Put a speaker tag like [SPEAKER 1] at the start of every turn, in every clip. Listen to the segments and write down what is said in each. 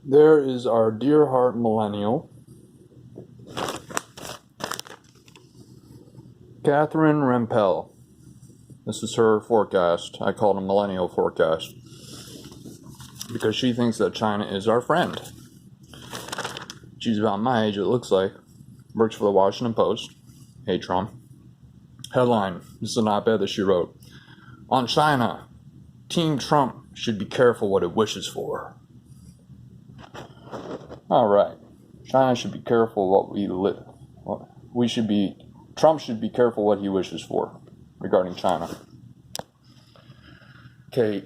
[SPEAKER 1] There is our dear heart millennial, Catherine Rampell. This is her forecast. I call it a millennial forecast because she thinks that China is our friend. She's about my age, it looks like. Works for the Washington Post. Hey, Trump. Headline. This is an op-ed that she wrote. On China, Team Trump should be careful what it wishes for. Alright. China should be careful Trump should be careful what he wishes for regarding China. Okay,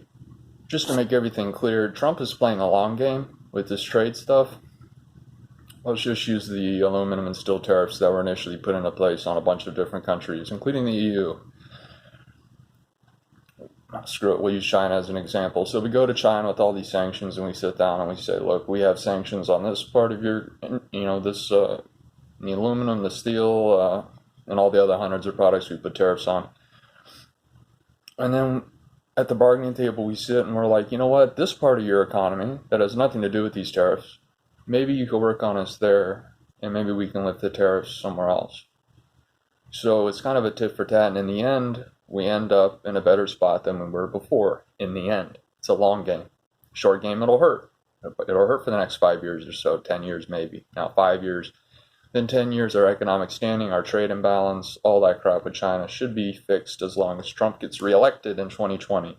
[SPEAKER 1] just to make everything clear, Trump is playing a long game with this trade stuff. Let's just use the aluminum and steel tariffs that were initially put into place on a bunch of different countries, including the EU. Screw it, we'll use China as an example. So we go to China with all these sanctions and we sit down and we say, look, we have sanctions on this part of your, the aluminum, the steel, and all the other hundreds of products we put tariffs on. And then at the bargaining table we sit and we're like, you know what, this part of your economy that has nothing to do with these tariffs, maybe you could work on us there and maybe we can lift the tariffs somewhere else. So it's kind of a tit for tat, and in the end, we end up in a better spot than we were before. In the end, it's a long game. Short game, it'll hurt. It'll hurt for the next 5 years or so, 10 years maybe. Now 5 years, then 10 years, our economic standing, our trade imbalance, all that crap with China should be fixed as long as Trump gets reelected in 2020.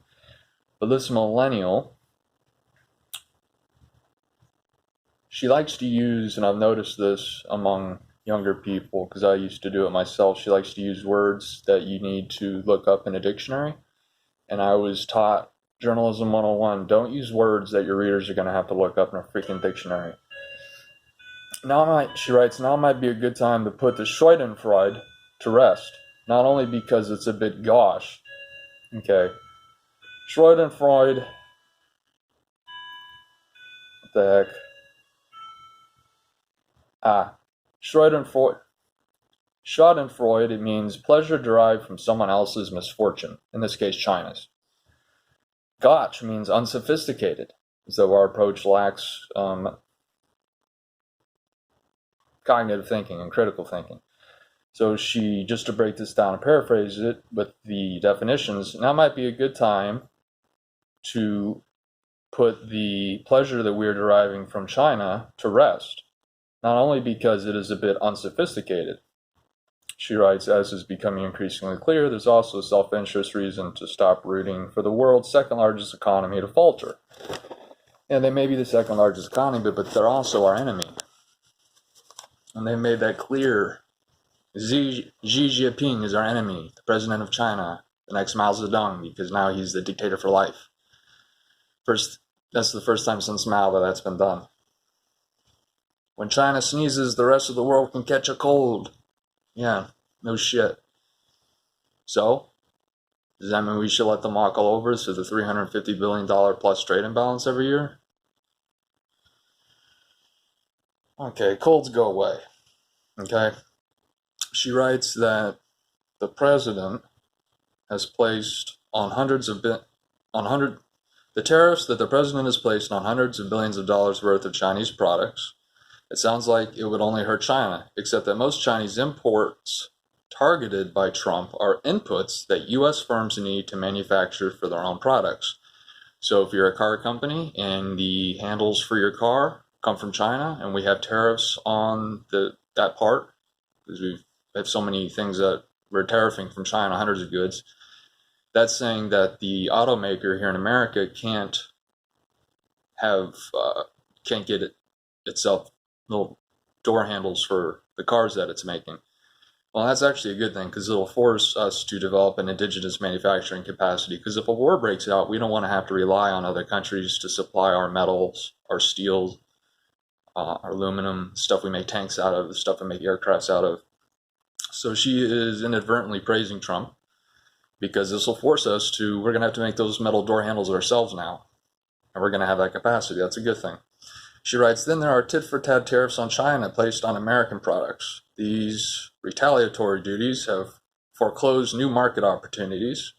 [SPEAKER 1] But this millennial, she likes to use, and I've noticed this among younger people, because I used to do it myself, she likes to use words that you need to look up in a dictionary. And I was taught Journalism 101, don't use words that your readers are going to have to look up in a freaking dictionary. She writes, now might be a good time to put the Schadenfreude to rest, not only because it's a bit gauche. Okay. Schadenfreude. What the heck? Schadenfreude, it means pleasure derived from someone else's misfortune, in this case China's. Gotch means unsophisticated, as though our approach lacks cognitive thinking and critical thinking. So she, just to break this down and paraphrase it with the definitions, now might be a good time to put the pleasure that we're deriving from China to rest. Not only because it is a bit unsophisticated, she writes, as is becoming increasingly clear, there's also a self-interest reason to stop rooting for the world's second largest economy to falter. And they may be the second largest economy, but they're also our enemy. And they made that clear. Xi Jinping is our enemy, the president of China, the next Mao Zedong, because now he's the dictator for life. That's the first time since Mao that's been done. When China sneezes, the rest of the world can catch a cold. Yeah, no shit. So, does that mean we should let them walk all over us with a $350 billion plus trade imbalance every year? Okay, colds go away. Okay? She writes that the president has placed the tariffs that the president has placed on hundreds of billions of dollars worth of Chinese products. It sounds like it would only hurt China, except that most Chinese imports targeted by Trump are inputs that U.S. firms need to manufacture for their own products. So if you're a car company and the handles for your car come from China and we have tariffs on that part, because we have so many things that we're tariffing from China, hundreds of goods, that's saying that the automaker here in America can't get itself little door handles for the cars that it's making. Well, that's actually a good thing because it'll force us to develop an indigenous manufacturing capacity, because if a war breaks out, we don't want to have to rely on other countries to supply our metals, our steel, our aluminum, stuff we make tanks out of, the stuff we make aircrafts out of. So she is inadvertently praising Trump because this will force us we're going to have to make those metal door handles ourselves now. And we're going to have that capacity. That's a good thing. She writes, then there are tit-for-tat tariffs on China placed on American products. These retaliatory duties have foreclosed new market opportunities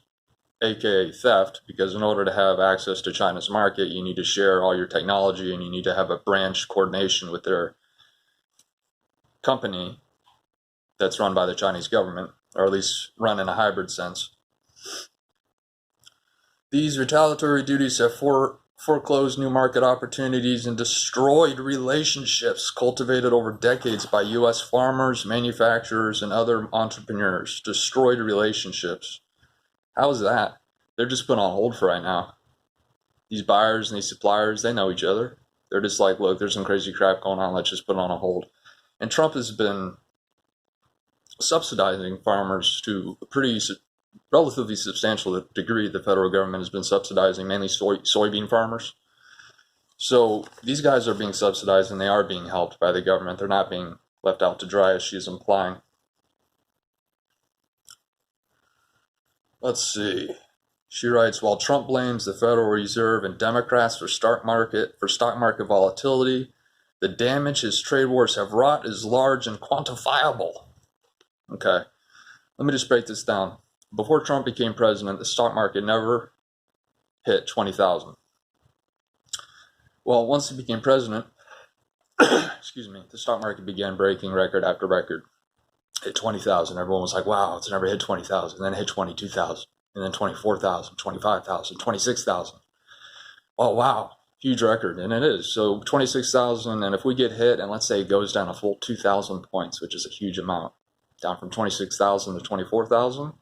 [SPEAKER 1] aka theft, because in order to have access to China's market, you need to share all your technology and you need to have a branch coordination with their company that's run by the Chinese government, or at least run in a hybrid sense. These retaliatory duties have foreclosed new market opportunities and destroyed relationships cultivated over decades by U.S. farmers, manufacturers, and other entrepreneurs. Destroyed relationships. How is that? They're just put on hold for right now. These buyers and these suppliers, they know each other. They're just like, look, there's some crazy crap going on. Let's just put it on a hold. And Trump has been subsidizing farmers to a pretty relatively substantial degree. The federal government has been subsidizing mainly soybean farmers. So these guys are being subsidized and they are being helped by the government. They're not being left out to dry, as she's implying. Let's see. She writes, while Trump blames the Federal Reserve and Democrats for stock market volatility, the damage his trade wars have wrought is large and quantifiable. Okay, let me just break this down. Before Trump became president, the stock market never hit 20,000. Well, once he became president, excuse me, the stock market began breaking record after record. Hit 20,000. Everyone was like, wow, it's never hit 20,000. Then it hit 22,000. And then 24,000, 25,000, 26,000. Oh, wow. Huge record. And it is. So 26,000. And if we get hit, and let's say it goes down a full 2,000 points, which is a huge amount, down from 26,000 to 24,000.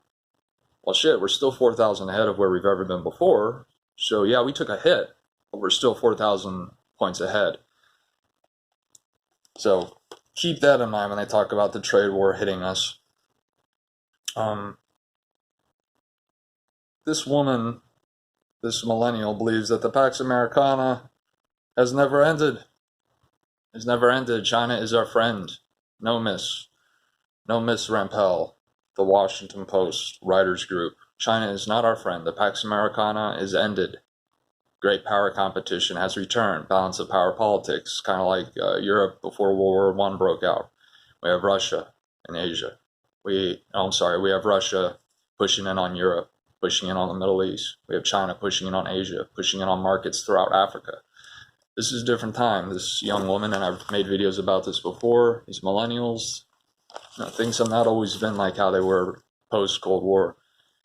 [SPEAKER 1] Well, shit, we're still 4,000 ahead of where we've ever been before. So, yeah, we took a hit, but we're still 4,000 points ahead. So keep that in mind when they talk about the trade war hitting us. This woman, this millennial, believes that the Pax Americana has never ended. Has never ended. China is our friend. No, Miss Rampell, the Washington Post writers group. China is not our friend. The Pax Americana is ended. Great power competition has returned. Balance of power politics, kind of like Europe before World War I broke out. We have Russia in Asia. We have Russia pushing in on Europe, pushing in on the Middle East. We have China pushing in on Asia, pushing in on markets throughout Africa. This is a different time. This young woman, and I've made videos about this before, these millennials, things have not always been like how they were post-Cold War.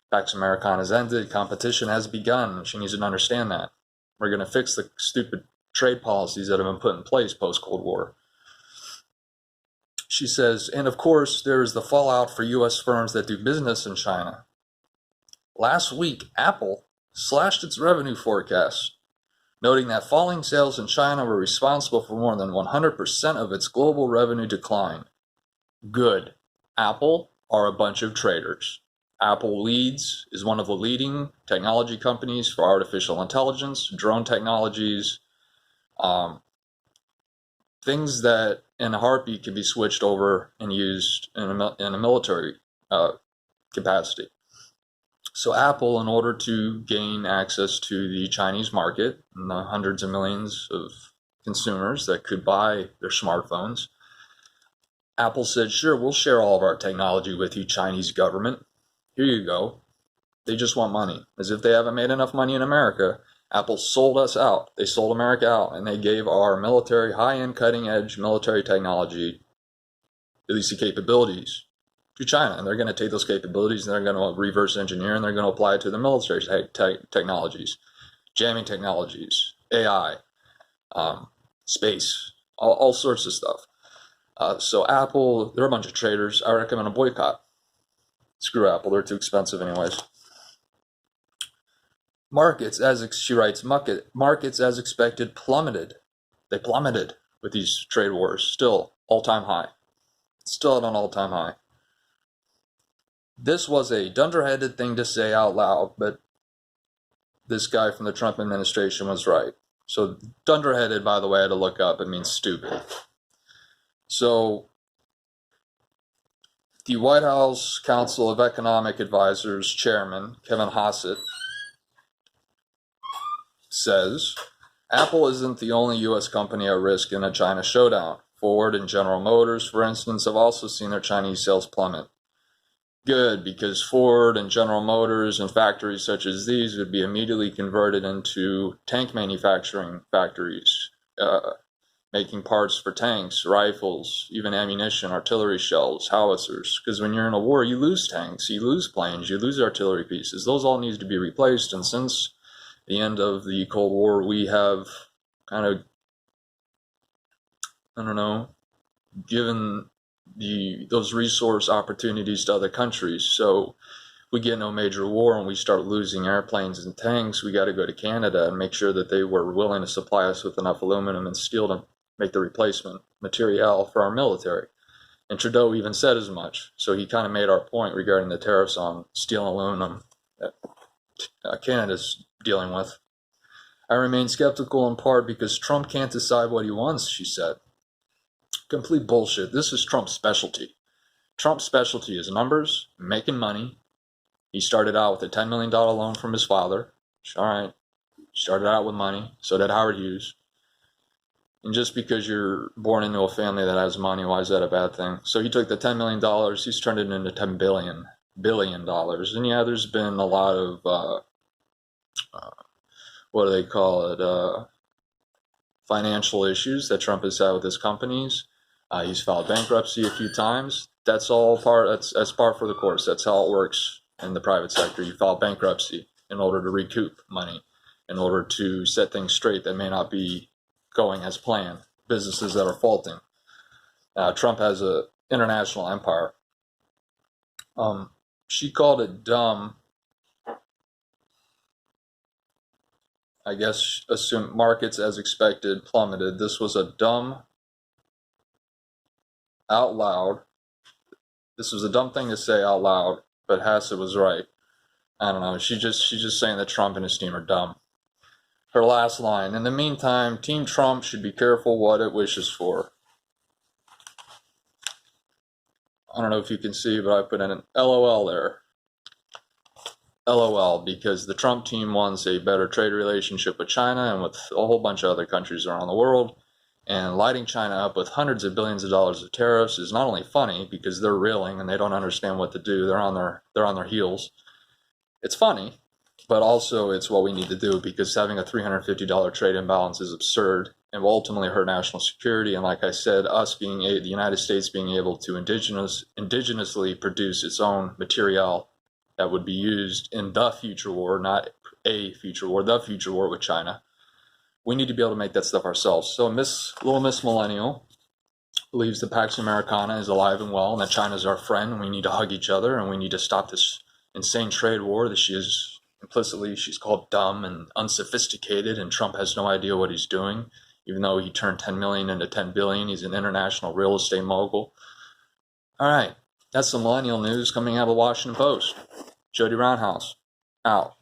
[SPEAKER 1] Pax Americana has ended. Competition has begun. She needs to understand that. We're going to fix the stupid trade policies that have been put in place post-Cold War. She says, and of course, there is the fallout for U.S. firms that do business in China. Last week, Apple slashed its revenue forecast, noting that falling sales in China were responsible for more than 100% of its global revenue decline. Good. Apple are a bunch of traitors. Apple is one of the leading technology companies for artificial intelligence, drone technologies, things that in a heartbeat can be switched over and used in a military capacity. So Apple, in order to gain access to the Chinese market and the hundreds of millions of consumers that could buy their smartphones, Apple said, sure, we'll share all of our technology with you, Chinese government. Here you go. They just want money. As if they haven't made enough money in America, Apple sold us out. They sold America out, and they gave our military, high-end, cutting-edge military technology, at least the capabilities, to China. And they're going to take those capabilities, and they're going to reverse engineer, and they're going to apply it to the military technologies, jamming technologies, AI, space, all sorts of stuff. So Apple, they're a bunch of traitors. I recommend a boycott. Screw Apple, they're too expensive anyways. Markets, she writes, markets as expected plummeted. They plummeted with these trade wars. Still all-time high. Still at an all-time high. This was a dunderheaded thing to say out loud, but this guy from the Trump administration was right. So dunderheaded, by the way, I had to look up. It means stupid. So the White House Council of Economic Advisors chairman, Kevin Hassett, says, Apple isn't the only U.S. company at risk in a China showdown. Ford and General Motors, for instance, have also seen their Chinese sales plummet. good, because Ford and General Motors and factories such as these would be immediately converted into tank manufacturing factories, making parts for tanks, rifles, even ammunition, artillery shells, howitzers. Because when you're in a war, you lose tanks, you lose planes, you lose artillery pieces. Those all need to be replaced. And since the end of the Cold War, we have kind of, I don't know, given those resource opportunities to other countries. So we get no major war and we start losing airplanes and tanks, we got to go to Canada and make sure that they were willing to supply us with enough aluminum and steel to make the replacement material for our military. And Trudeau even said as much. So he kind of made our point regarding the tariffs on steel and aluminum that Canada's dealing with. I remain skeptical in part because Trump can't decide what he wants, she said. Complete bullshit. This is Trump's specialty. Trump's specialty is numbers, making money. He started out with a $10 million loan from his father. All right. Started out with money. So did Howard Hughes. And just because you're born into a family that has money, why is that a bad thing? So he took the $10 million, he's turned it into $10 billion. And yeah, there's been a lot of, what do they call it, financial issues that Trump has had with his companies. He's filed bankruptcy a few times. That's all that's par for the course. That's how it works in the private sector. You file bankruptcy in order to recoup money, in order to set things straight that may not be going as planned, businesses that are faulting. Trump has an international empire. She called it dumb. I guess assume markets as expected plummeted. This was a dumb out loud. This was a dumb thing to say out loud, but Hassett was right. I don't know. She's just saying that Trump and his team are dumb. Her last line, in the meantime, Team Trump should be careful what it wishes for. I don't know if you can see, but I put in an LOL there. LOL, because the Trump team wants a better trade relationship with China and with a whole bunch of other countries around the world. And lighting China up with hundreds of billions of dollars of tariffs is not only funny because they're reeling and they don't understand what to do. They're on their heels. It's funny, but also it's what we need to do, because having a $350 trade imbalance is absurd and will ultimately hurt national security. And like I said, the United States being able to indigenously produce its own material that would be used in the future war, not a future war, the future war with China. We need to be able to make that stuff ourselves. So Little Miss Millennial believes the Pax Americana is alive and well and that China's our friend and we need to hug each other and we need to stop this insane trade war that she's called dumb and unsophisticated, and Trump has no idea what he's doing. Even though he turned 10 million into 10 billion, he's an international real estate mogul. All right, that's the millennial news coming out of the Washington Post. Jody Roundhouse, out.